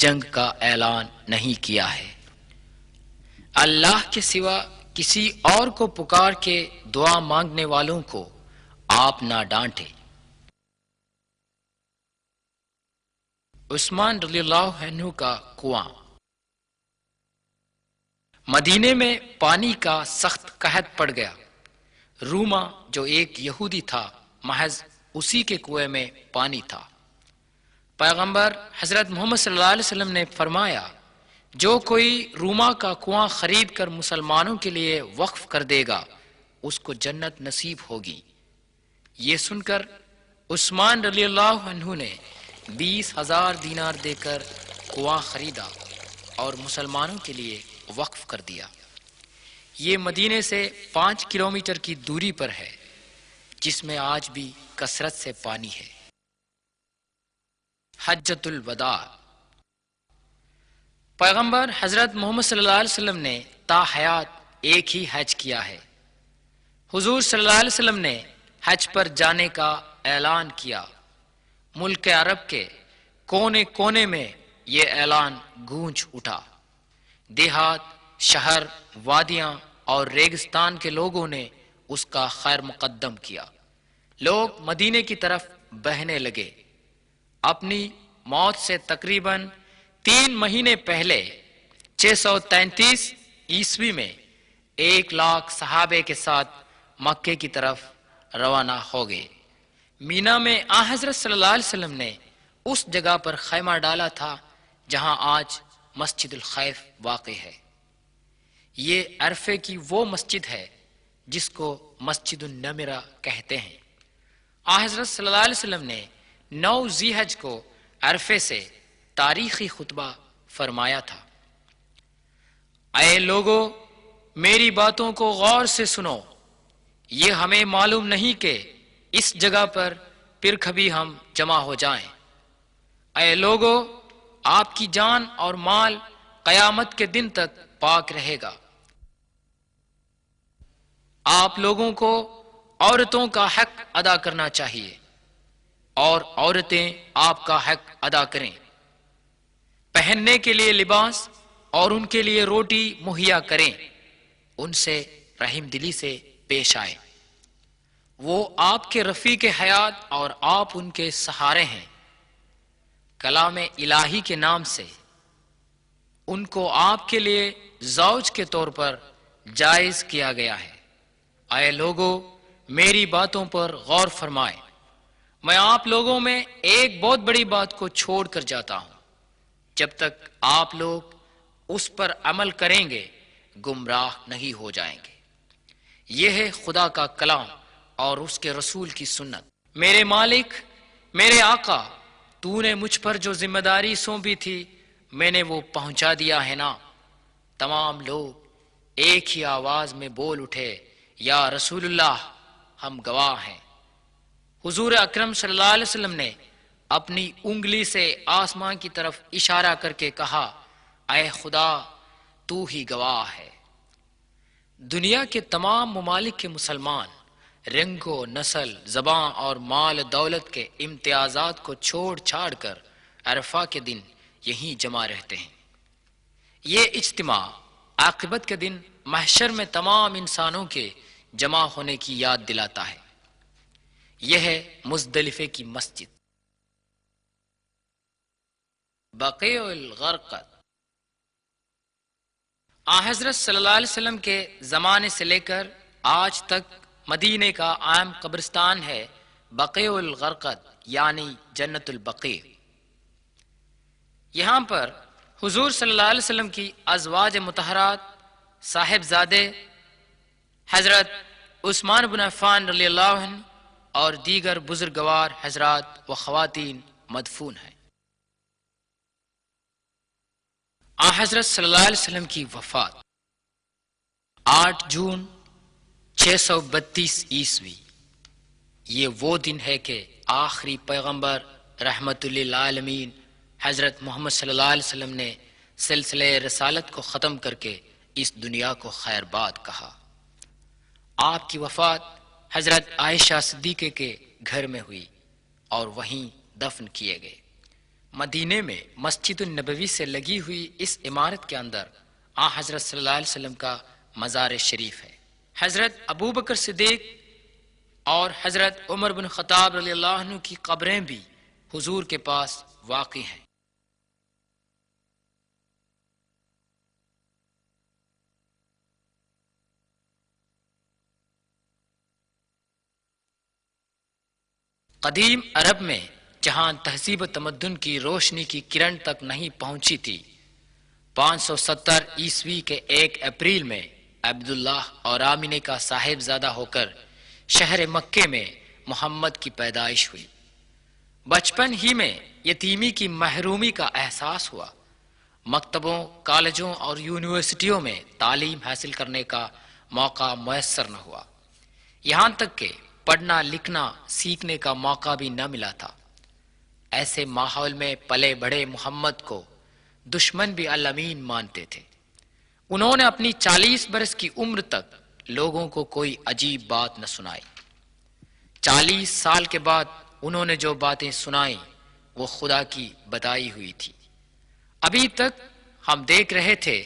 جنگ کا اعلان نہیں کیا ہے۔ اللہ کے سوا کسی اور کو پکار کے دعا مانگنے والوں کو آپ نہ ڈانٹے۔ عثمان رضی اللہ عنہ کا کنواں۔ مدینے میں پانی کا سخت قحط پڑ گیا۔ روما جو ایک یہودی تھا، محض اسی کے کنویں میں پانی تھا۔ پیغمبر حضرت محمد صلی اللہ علیہ وسلم نے فرمایا، جو کوئی روما کا کنواں خرید کر مسلمانوں کے لیے وقف کر دے گا، اس کو جنت نصیب ہوگی۔ یہ سن کر عثمان رضی اللہ عنہ نے 20,000 دینار دے کر کنواں خریدا اور مسلمانوں کے لیے وقف کر دیا۔ یہ مدینے سے 5 کلومیٹر کی دوری پر ہے، جس میں آج بھی کثرت سے پانی ہے۔ حجۃ الوداع۔ پیغمبر حضرت محمد صلی اللہ علیہ وسلم نے تا حیات ایک ہی حج کیا ہے۔ حضور صلی اللہ علیہ وسلم نے حج پر جانے کا اعلان کیا۔ ملک عرب کے کونے کونے میں یہ اعلان گونج اٹھا۔ دیہات، شہر، وادیاں اور ریگستان کے لوگوں نے اس کا خیر مقدم کیا۔ لوگ مدینے کی طرف بہنے لگے۔ اپنی موت سے تقریباً 3 مہینے پہلے 633 عیسوی میں 1 لاکھ صحابے کے ساتھ مکے کی طرف روانہ ہو گئے۔ مینا میں حضرت صلی اللہ علیہ وسلم نے اس جگہ پر خیمہ ڈالا تھا جہاں آج مسجد الخیف واقع ہے۔ یہ عرفے کی وہ مسجد ہے جس کو مسجد النمرہ کہتے ہیں۔ حضرت صلی اللہ علیہ وسلم نے 9 ذی حج کو عرفے سے تاریخی خطبہ فرمایا تھا، اے لوگو میری باتوں کو غور سے سنو، یہ ہمیں معلوم نہیں کہ اس جگہ پر پھر کبھی ہم جمع ہو جائیں۔ اے لوگو آپ کی جان اور مال قیامت کے دن تک پاک رہے گا۔ آپ لوگوں کو عورتوں کا حق ادا کرنا چاہیے اور عورتیں آپ کا حق ادا کریں۔ پہننے کے لیے لباس اور ان کے لیے روٹی مہیا کریں، ان سے رحم دلی سے پیش آئے۔ وہ آپ کے رفیق حیات اور آپ ان کے سہارے ہیں۔ کلام الہی کے نام سے ان کو آپ کے لیے زوج کے طور پر جائز کیا گیا ہے۔ اے لوگو میری باتوں پر غور فرمائے، میں آپ لوگوں میں ایک بہت بڑی بات کو چھوڑ کر جاتا ہوں۔ جب تک آپ لوگ اس پر عمل کریں گے گمراہ نہیں ہو جائیں گے۔ یہ ہے خدا کا کلام اور اس کے رسول کی سنت۔ میرے مالک، میرے آقا، تو نے مجھ پر جو ذمہ داری سونپی تھی میں نے وہ پہنچا دیا ہے نا؟ تمام لوگ ایک ہی آواز میں بول اٹھے، یا رسول اللہ، ہم گواہ ہیں۔ حضور اکرم صلی اللہ علیہ وسلم نے اپنی انگلی سے آسمان کی طرف اشارہ کر کے کہا، اے خدا، تو ہی گواہ ہے۔ دنیا کے تمام ممالک کے مسلمان رنگ و نسل، زبان اور مال دولت کے امتیازات کو چھوڑ چھاڑ کر عرفہ کے دن یہیں جمع رہتے ہیں۔ یہ اجتماع عاقبت کے دن محشر میں تمام انسانوں کے جمع ہونے کی یاد دلاتا ہے۔ یہ ہے مزدلفے کی مسجد۔ بقیع الغرقد۔ حضرت صلی اللہ علیہ وسلم کے زمانے سے لے کر آج تک مدینے کا عام قبرستان ہے بقیع الغرقد، یعنی جنت البقیع۔ یہاں پر حضور صلی اللہ علیہ وسلم کی ازواج مطہرات، صاحبزادے حضرت عثمان بن عفان رضی اللہ عنہ اور دیگر بزرگوار حضرات و خواتین مدفون ہیں۔ حضرت صلی اللہ علیہ وسلم کی وفات 8 جون 632 عیسوی۔ یہ وہ دن ہے کہ آخری پیغمبر رحمت للعالمین حضرت محمد صلی اللہ علیہ وسلم نے سلسلہ رسالت کو ختم کر کے اس دنیا کو خیر باد کہا۔ آپ کی وفات حضرت عائشہ صدیقہ کے گھر میں ہوئی اور وہیں دفن کیے گئے۔ مدینے میں مسجد النبوی سے لگی ہوئی اس عمارت کے اندر حضرت صلی اللہ علیہ وسلم کا مزار شریف ہے۔ حضرت ابوبکر صدیق اور حضرت عمر بن خطاب رضی اللہ عنہ کی قبریں بھی حضور کے پاس واقع ہیں۔ قدیم عرب میں جہاں تہذیب و تمدن کی روشنی کی کرن تک نہیں پہنچی تھی، 570 عیسوی کے 1 اپریل میں عبداللہ اور آمینہ کا صاحبزادہ ہو کر شہر مکے میں محمد کی پیدائش ہوئی۔ بچپن ہی میں یتیمی کی محرومی کا احساس ہوا۔ مکتبوں، کالجوں اور یونیورسٹیوں میں تعلیم حاصل کرنے کا موقع میسر نہ ہوا، یہاں تک کہ پڑھنا لکھنا سیکھنے کا موقع بھی نہ ملا تھا۔ ایسے ماحول میں پلے بڑے محمد کو دشمن بھی الامین مانتے تھے۔ انہوں نے اپنی 40 برس کی عمر تک لوگوں کو کوئی عجیب بات نہ سنائی۔ 40 سال کے بعد انہوں نے جو باتیں سنائیں وہ خدا کی بتائی ہوئی تھی۔ ابھی تک ہم دیکھ رہے تھے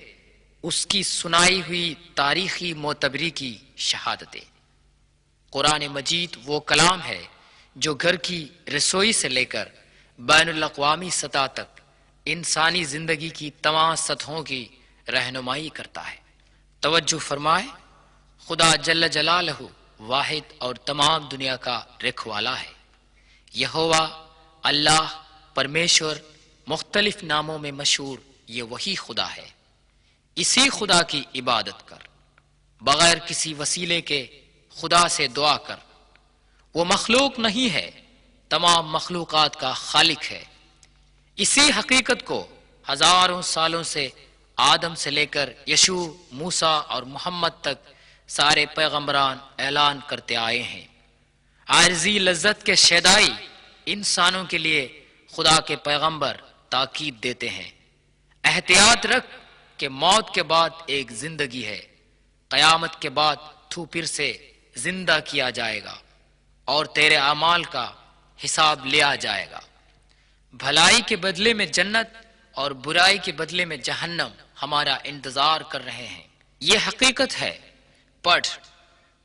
اس کی سنائی ہوئی تاریخی معتبری کی شہادتیں۔ قرآن مجید وہ کلام ہے جو گھر کی رسوئی سے لے کر بین الاقوامی سطح تک انسانی زندگی کی تمام سطحوں کی رہنمائی کرتا ہے۔ توجہ فرمائے، خدا جل جلالہ واحد اور تمام دنیا کا رکھوالا ہے۔ یہوہ، اللہ، پرمیشور، مختلف ناموں میں مشہور یہ وہی خدا ہے۔ اسی خدا کی عبادت کر، بغیر کسی وسیلے کے خدا سے دعا کر۔ وہ مخلوق نہیں ہے، تمام مخلوقات کا خالق ہے۔ اسی حقیقت کو ہزاروں سالوں سے آدم سے لے کر یشوع، موسیٰ اور محمد تک سارے پیغمبران اعلان کرتے آئے ہیں۔ عارضی لذت کے شیدائی انسانوں کے لیے خدا کے پیغمبر تاکید دیتے ہیں، احتیاط رکھ کہ موت کے بعد ایک زندگی ہے، قیامت کے بعد تو پھر سے زندہ کیا جائے گا اور تیرے اعمال کا حساب لیا جائے گا۔ بھلائی کے بدلے میں جنت اور برائی کے بدلے میں جہنم ہمارا انتظار کر رہے ہیں۔ یہ حقیقت ہے۔ پڑھ،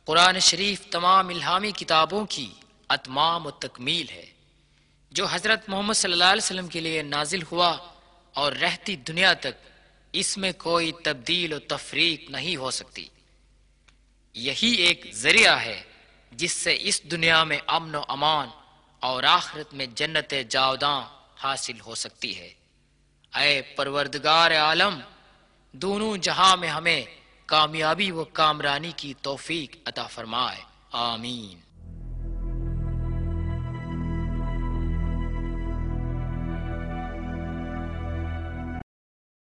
قرآن شریف تمام الہامی کتابوں کی اتمام و تکمیل ہے، جو حضرت محمد صلی اللہ علیہ وسلم کے لیے نازل ہوا اور رہتی دنیا تک اس میں کوئی تبدیل و تفریق نہیں ہو سکتی۔ یہی ایک ذریعہ ہے جس سے اس دنیا میں امن و امان اور آخرت میں جنت جاوداں حاصل ہو سکتی ہے۔ اے پروردگار عالم، دونوں جہاں میں ہمیں کامیابی و کامرانی کی توفیق عطا فرمائے، آمین۔